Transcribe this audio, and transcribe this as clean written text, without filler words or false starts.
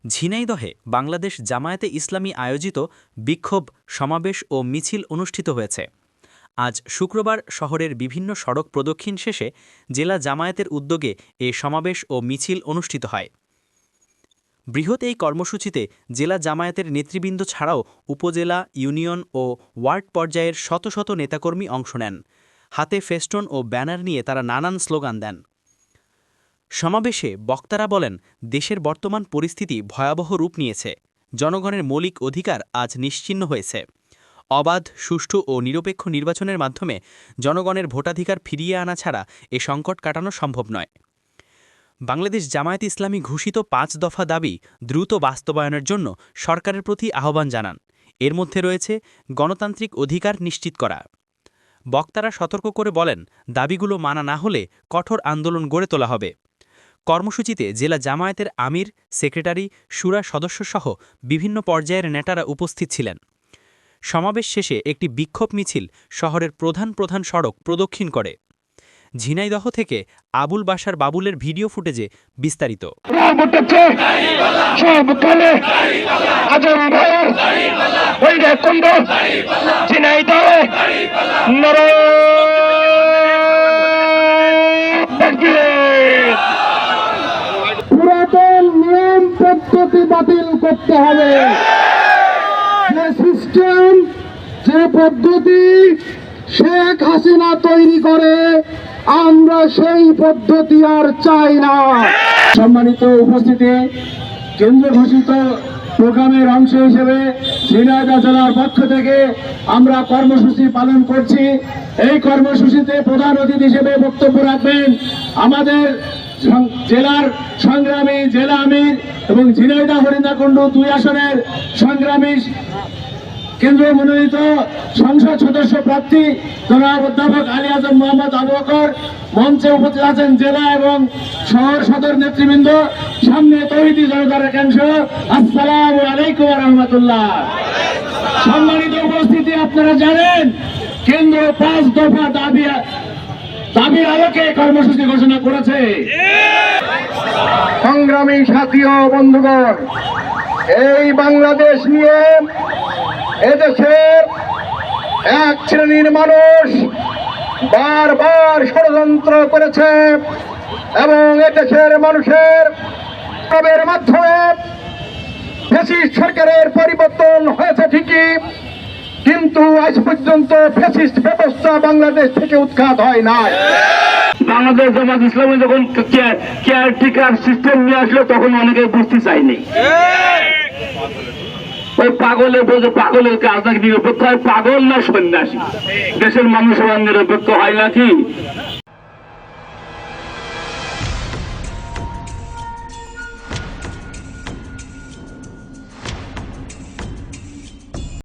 ঝিনাইদহে বাংলাদেশ জামায়াতে ইসলামী আয়োজিত বিক্ষোভ সমাবেশ ও মিছিল অনুষ্ঠিত হয়েছে। আজ শুক্রবার শহরের বিভিন্ন সড়ক প্রদক্ষিণ শেষে জেলা জামায়াতের উদ্যোগে এ সমাবেশ ও মিছিল অনুষ্ঠিত হয়। বৃহৎ এই কর্মসূচিতে জেলা জামায়াতের নেতৃবৃন্দ ছাড়াও উপজেলা, ইউনিয়ন ও ওয়ার্ড পর্যায়ের শত শত নেতাকর্মী অংশ নেন। হাতে ফেস্টন ও ব্যানার নিয়ে তারা নানান স্লোগান দেন। সমাবেশে বক্তারা বলেন, দেশের বর্তমান পরিস্থিতি ভয়াবহ রূপ নিয়েছে। জনগণের মৌলিক অধিকার আজ নিশ্চিহ্ন হয়েছে। অবাধ, সুষ্ঠু ও নিরপেক্ষ নির্বাচনের মাধ্যমে জনগণের ভোটাধিকার ফিরিয়ে আনা ছাড়া এ সংকট কাটানো সম্ভব নয়। বাংলাদেশ জামায়াতে ইসলামী ঘোষিত ৫ দফা দাবি দ্রুত বাস্তবায়নের জন্য সরকারের প্রতি আহ্বান জানান। এর মধ্যে রয়েছে গণতান্ত্রিক অধিকার নিশ্চিত করা। বক্তারা সতর্ক করে বলেন, দাবিগুলো মানা না হলে কঠোর আন্দোলন গড়ে তোলা হবে। কর্মসূচিতে জেলা জামায়াতের আমির, সেক্রেটারি, শুরা সদস্যসহ বিভিন্ন পর্যায়ের নেতারা উপস্থিত ছিলেন। সমাবেশ শেষে একটি বিক্ষোভ মিছিল শহরের প্রধান প্রধান সড়ক প্রদক্ষিণ করে। ঝিনাইদহ থেকে আবুল বাশার বাবুলের ভিডিও ফুটেজে বিস্তারিত। পুরাতন নিয়ম পদ্ধতি বাতিল করতে হবে। যে সিস্টেম, যে পদ্ধতি শেখ হাসিনা তৈরি করে, আমরা সেই পদ্ধতি আর চাই না। সম্মানিত উপস্থিতি, কেন্দ্র ঘোষিত প্রোগ্রামের অংশ হিসেবে ঝিনাইদহ জেলার পক্ষ থেকে আমরা কর্মসূচি পালন করছি। এই কর্মসূচিতে প্রধান অতিথি হিসেবে বক্তব্য রাখবেন আমাদের জেলার সংগ্রামী জেলা আমির এবং ঝিনাইদহ হরিণাকুণ্ড ২ আসনের সংগ্রামী কেন্দ্র মনোনীত সংসদ সদস্য প্রার্থী জনাব অধ্যাপক আলী আজম মোহাম্মদ আবু বকর। মঞ্চে উপস্থিত আছেন জেলা এবং শহর সদর নেতৃবৃন্দ। সামনে তৌহিদি জনতার একাংশ। আসসালামু আলাইকুম ওয়া রাহমাতুল্লাহ। সম্মানিত উপস্থিতি, আপনারা জানেন কেন্দ্র ৫ দফা দাবির আলোকে কর্মসূচি ঘোষণা করেছে। সংগ্রামী সাথী ও বন্ধুগণ, এই বাংলাদেশ নিয়ে এদেশের এক শ্রেণীর মানুষ বারবার ষড়যন্ত্র করেছে এবং এদেশের মানুষের প্রবের মাধ্যমে ফ্যাসিস্ট সরকারের পরিবর্তন হয়েছে ঠিকই, কিন্তু আজ পর্যন্ত ফ্যাসিস্ট ব্যবস্থা বাংলাদেশ থেকে উৎখাত হয় নাই। বাংলাদেশ জামাত ইসলামী যখন কেয়ারটেকার সিস্টেম নিয়ে আসলো তখন অনেকে বুঝতে চায়নি। ওই পাগলের বলতে পাগলের কাজ নাকি নিরপেক্ষ হয়? পাগল না সন্ন্যাসী? দেশের মানুষ নিরপেক্ষ হয় নাকি?